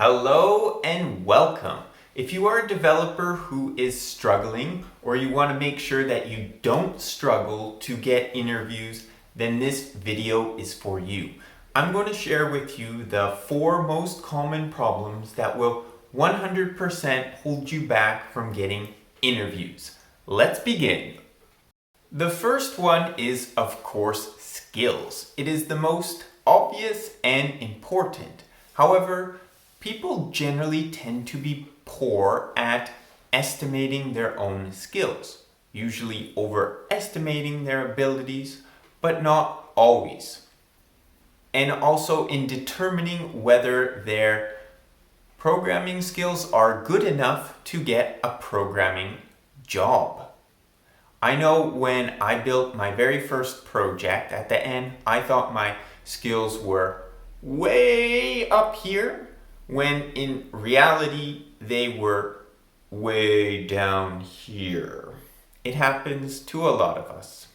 Hello and welcome. If you are a developer who is struggling or you want to make sure that you don't struggle to get interviews, then this video is for you. I'm going to share with you the 4 most common problems that will 100% hold you back from getting interviews. Let's begin. The first one is, of course, skills. It is the most obvious and important. However, people generally tend to be poor at estimating their own skills, usually overestimating their abilities, but not always. And also in determining whether their programming skills are good enough to get a programming job. I know when I built my very first project, at the end, I thought my skills were way up here, when in reality, they were way down here. It happens to a lot of us.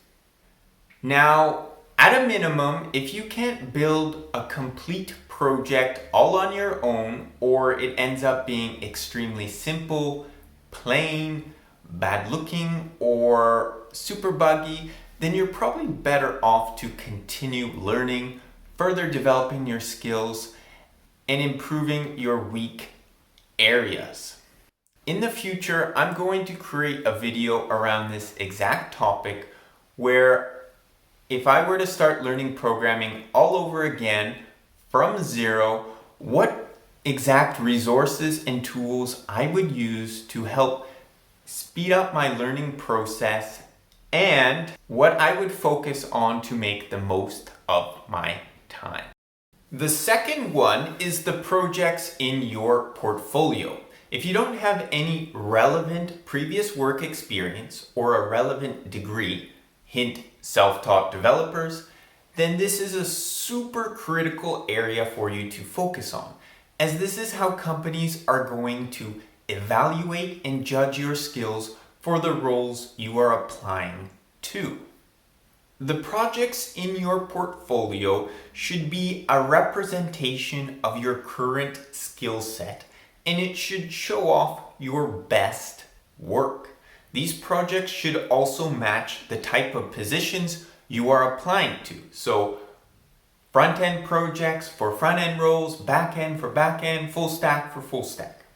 Now, at a minimum, if you can't build a complete project all on your own, or it ends up being extremely simple, plain, bad looking, or super buggy, then you're probably better off to continue learning, further developing your skills, and improving your weak areas. In the future, I'm going to create a video around this exact topic where if I were to start learning programming all over again from zero, what exact resources and tools I would use to help speed up my learning process and what I would focus on to make the most of my time. The second one is the projects in your portfolio. If you don't have any relevant previous work experience or a relevant degree, hint self-taught developers, then this is a super critical area for you to focus on, as this is how companies are going to evaluate and judge your skills for the roles you are applying to. The projects in your portfolio should be a representation of your current skill set, and it should show off your best work. These projects should also match the type of positions you are applying to. So, front-end projects for front-end roles, back-end for back-end, full stack for full stack.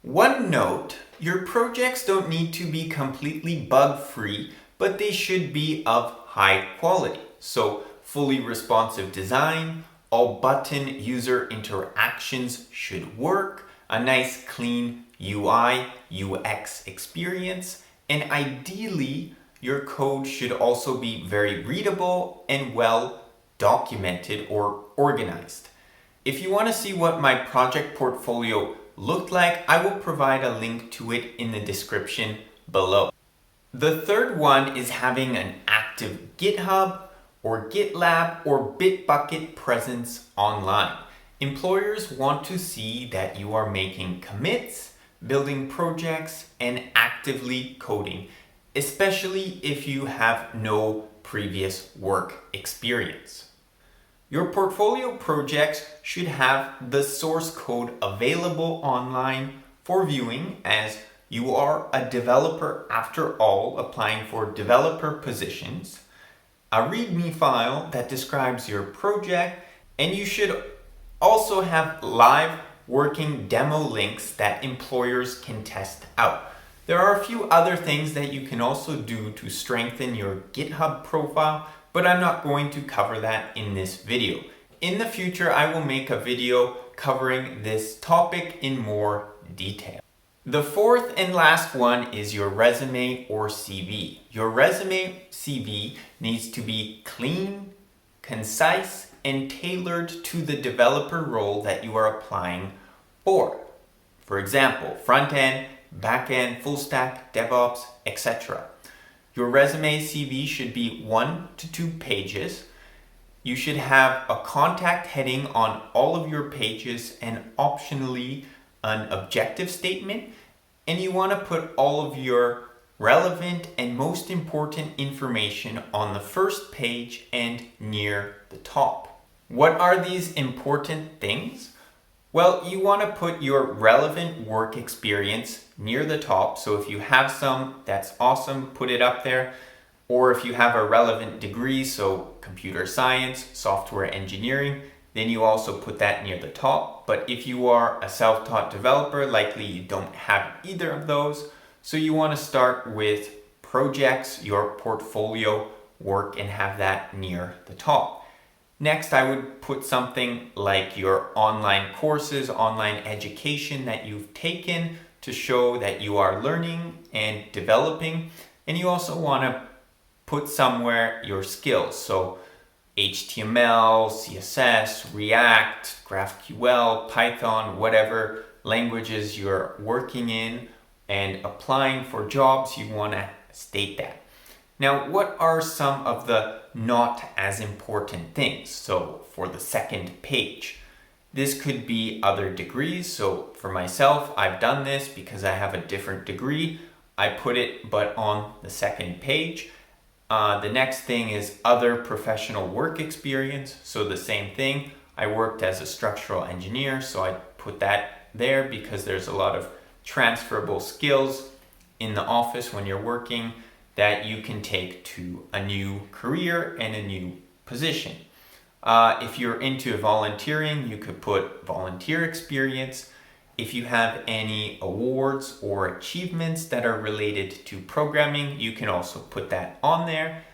One note, your projects don't need to be completely bug-free, but they should be of high quality. So fully responsive design, all button user interactions should work, a nice clean UI, UX experience, and ideally your code should also be very readable and well documented or organized. If you want to see what my project portfolio looked like, I will provide a link to it in the description below. The third one is having an active GitHub or GitLab or Bitbucket presence online. Employers want to see that you are making commits, building projects, and actively coding, especially if you have no previous work experience. Your portfolio projects should have the source code available online for viewing, as you are a developer after all, applying for developer positions, a README file that describes your project, and you should also have live working demo links that employers can test out. There are a few other things that you can also do to strengthen your GitHub profile, but I'm not going to cover that in this video. In the future, I will make a video covering this topic in more detail. The fourth and last one is your resume or CV. Your resume CV needs to be clean, concise, and tailored to the developer role that you are applying for. For example, front-end, back-end, full stack, DevOps, etc. Your resume CV should be 1 to 2 pages. You should have a contact heading on all of your pages and optionally an objective statement. And you want to put all of your relevant and most important information on the first page and near the top. What are these important things? Well, you want to put your relevant work experience near the top. So if you have some, that's awesome, put it up there. Or if you have a relevant degree, so computer science, software engineering, then you also put that near the top. But if you are a self-taught developer, likely you don't have either of those. So you want to start with projects, your portfolio work, and have that near the top. Next, I would put something like your online courses, online education that you've taken to show that you are learning and developing. And you also want to put somewhere your skills. So HTML, CSS, React, GraphQL, Python, whatever languages you're working in and applying for jobs, you want to state that. Now, what are some of the not as important things? So for the second page, this could be other degrees. So for myself, I've done this because I have a different degree. I put it, but on the second page. The next thing is other professional work experience. So the same thing. I worked as a structural engineer, so I put that there because there's a lot of transferable skills in the office when you're working that you can take to a new career and a new position. If you're into volunteering, you could put volunteer experience. If you have any awards or achievements that are related to programming, you can also put that on there.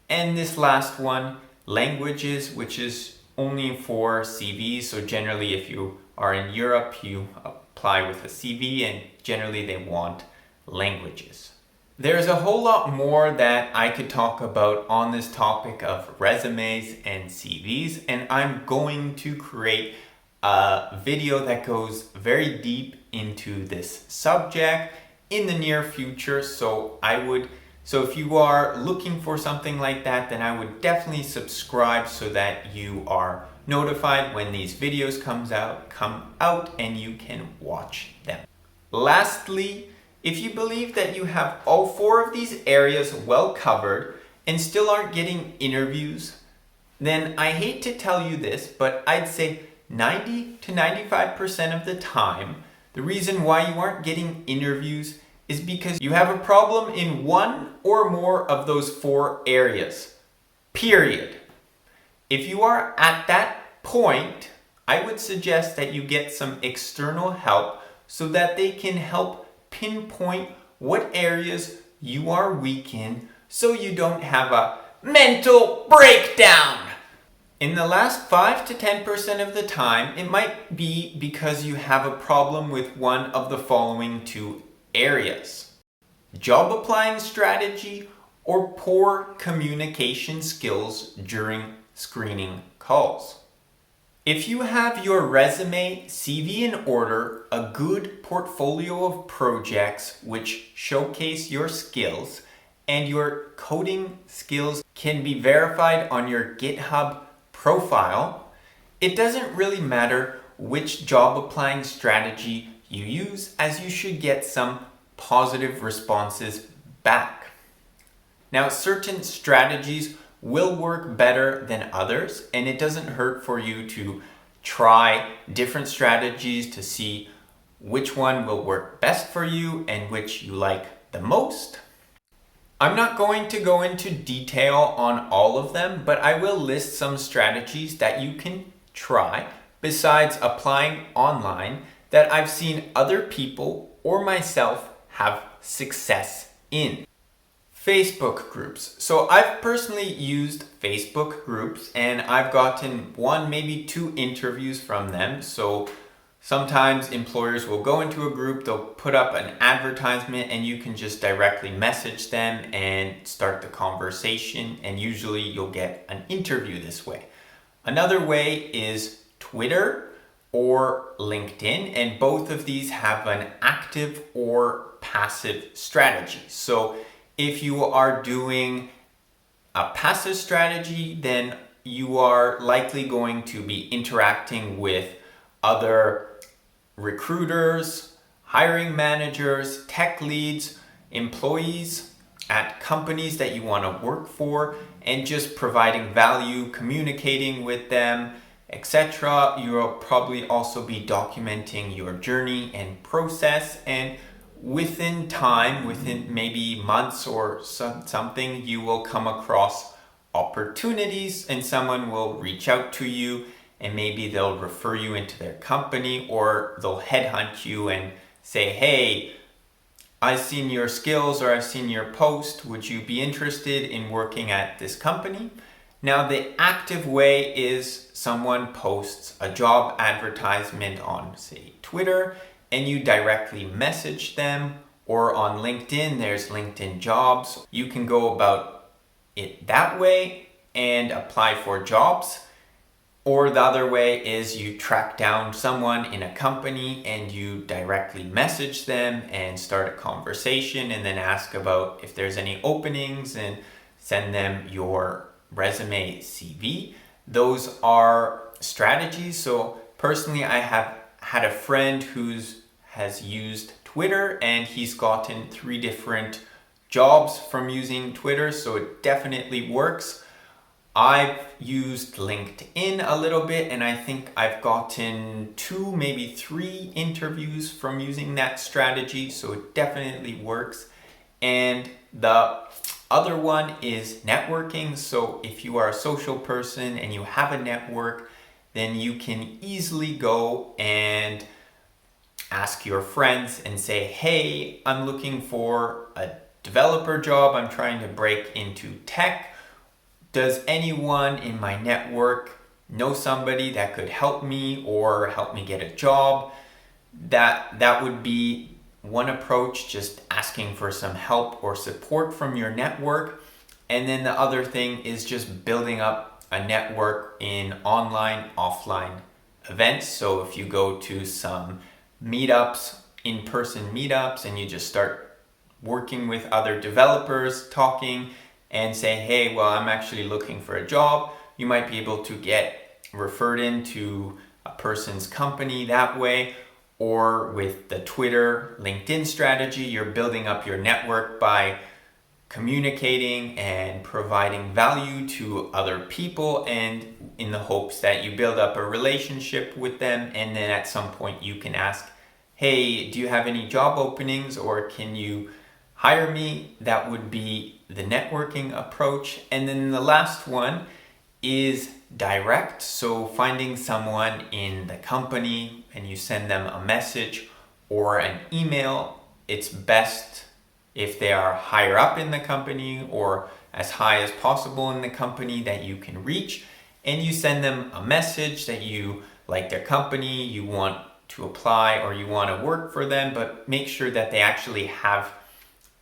And this last one, languages, which is only for CVs. So generally, if you are in Europe, you apply with a CV, and generally they want languages. There's a whole lot more that I could talk about on this topic of resumes and CVs, and I'm going to create a video that goes very deep into this subject in the near future. So if you are looking for something like that, then I would definitely subscribe so that you are notified when these videos come out and you can watch them. Lastly, if you believe that you have all 4 of these areas well covered and still aren't getting interviews, then I hate to tell you this, but I'd say 90 to 95% of the time, the reason why you aren't getting interviews is because you have a problem in one or more of those 4 areas. Period. If you are at that point, I would suggest that you get some external help so that they can help pinpoint what areas you are weak in so you don't have a mental breakdown. In the last 5 to 10% of the time, it might be because you have a problem with one of the following 2 areas: job applying strategy or poor communication skills during screening calls. If you have your resume, CV in order, a good portfolio of projects which showcase your skills, and your coding skills can be verified on your GitHub profile, it doesn't really matter which job applying strategy you use, as you should get some positive responses back. Now, certain strategies will work better than others, and it doesn't hurt for you to try different strategies to see which one will work best for you and which you like the most. I'm not going to go into detail on all of them, but I will list some strategies that you can try besides applying online that I've seen other people or myself have success in. Facebook groups. So I've personally used Facebook groups and I've gotten 1, maybe 2 interviews from them. So sometimes employers will go into a group, they'll put up an advertisement, and you can just directly message them and start the conversation, and usually you'll get an interview this way. Another way is Twitter or LinkedIn, and both of these have an active or passive strategy. So if you are doing a passive strategy, then you are likely going to be interacting with other recruiters, hiring managers, tech leads, employees at companies that you want to work for, and just providing value, communicating with them, etc. You'll probably also be documenting your journey and process, and within time, within maybe months or something, you will come across opportunities and someone will reach out to you and maybe they'll refer you into their company or they'll headhunt you and say, hey, I've seen your skills or I've seen your post. Would you be interested in working at this company? Now, the active way is someone posts a job advertisement on, say, Twitter, and you directly message them, or on LinkedIn, there's LinkedIn jobs. You can go about it that way and apply for jobs. Or the other way is you track down someone in a company and you directly message them and start a conversation and then ask about if there's any openings and send them your resume, CV. Those are strategies. So personally, I have had a friend has used Twitter and he's gotten 3 different jobs from using Twitter. So it definitely works. I've used LinkedIn a little bit and I think I've gotten 2, maybe 3 interviews from using that strategy. So it definitely works. And the other one is networking. So if you are a social person and you have a network, then you can easily go and ask your friends and say, hey, I'm looking for a developer job. I'm trying to break into tech. Does anyone in my network know somebody that could help me or help me get a job? That would be one approach, just asking for some help or support from your network. And then the other thing is just building up a network in online, offline events. So if you go to some meetups, in-person meetups, and you just start working with other developers, talking, and say, hey, well, I'm actually looking for a job, you might be able to get referred into a person's company that way. Or with the Twitter, LinkedIn strategy, you're building up your network by communicating and providing value to other people, and in the hopes that you build up a relationship with them, and then at some point you can ask, hey, do you have any job openings or can you hire me? That would be the networking approach. And then the last one is direct. So finding someone in the company and you send them a message or an email. It's best if they are higher up in the company or as high as possible in the company that you can reach, and you send them a message that you like their company, you want to apply or you want to work for them, but make sure that they actually have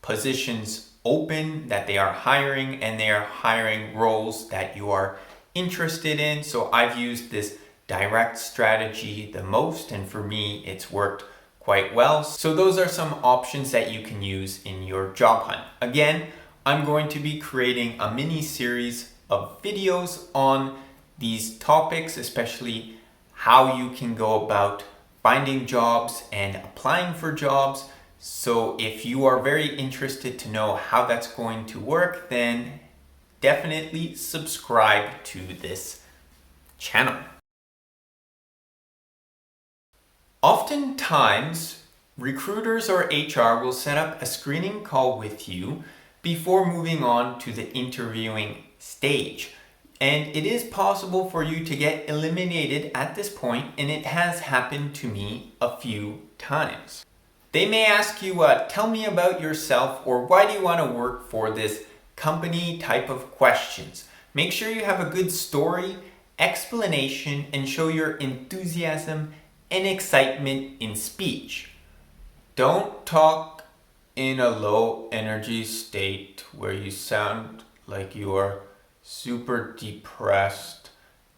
positions open, that they are hiring, and they are hiring roles that you are interested in. So I've used this direct strategy the most, and for me it's worked quite well. So those are some options that you can use in your job hunt. Again, I'm going to be creating a mini series of videos on these topics, especially how you can go about finding jobs and applying for jobs. So if you are very interested to know how that's going to work, then definitely subscribe to this channel. Oftentimes, recruiters or HR will set up a screening call with you before moving on to the interviewing stage. And it is possible for you to get eliminated at this point, and it has happened to me a few times. They may ask you, tell me about yourself, or why do you want to work for this company type of questions. Make sure you have a good story, explanation, and show your enthusiasm and excitement in speech. Don't talk in a low energy state where you sound like you are super depressed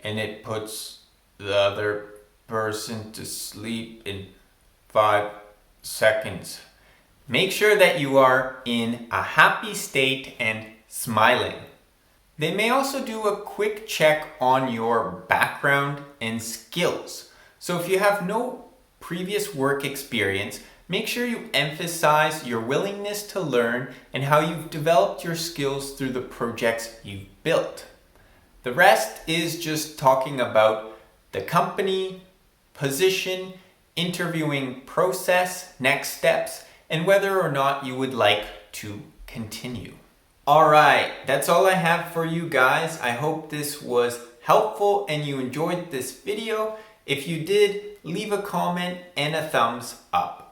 and it puts the other person to sleep in 5 seconds. Make sure that you are in a happy state and smiling. They may also do a quick check on your background and skills. So if you have no previous work experience, make sure you emphasize your willingness to learn and how you've developed your skills through the projects you've built. The rest is just talking about the company, position, interviewing process, next steps, and whether or not you would like to continue. All right, that's all I have for you guys. I hope this was helpful and you enjoyed this video. If you did, leave a comment and a thumbs up.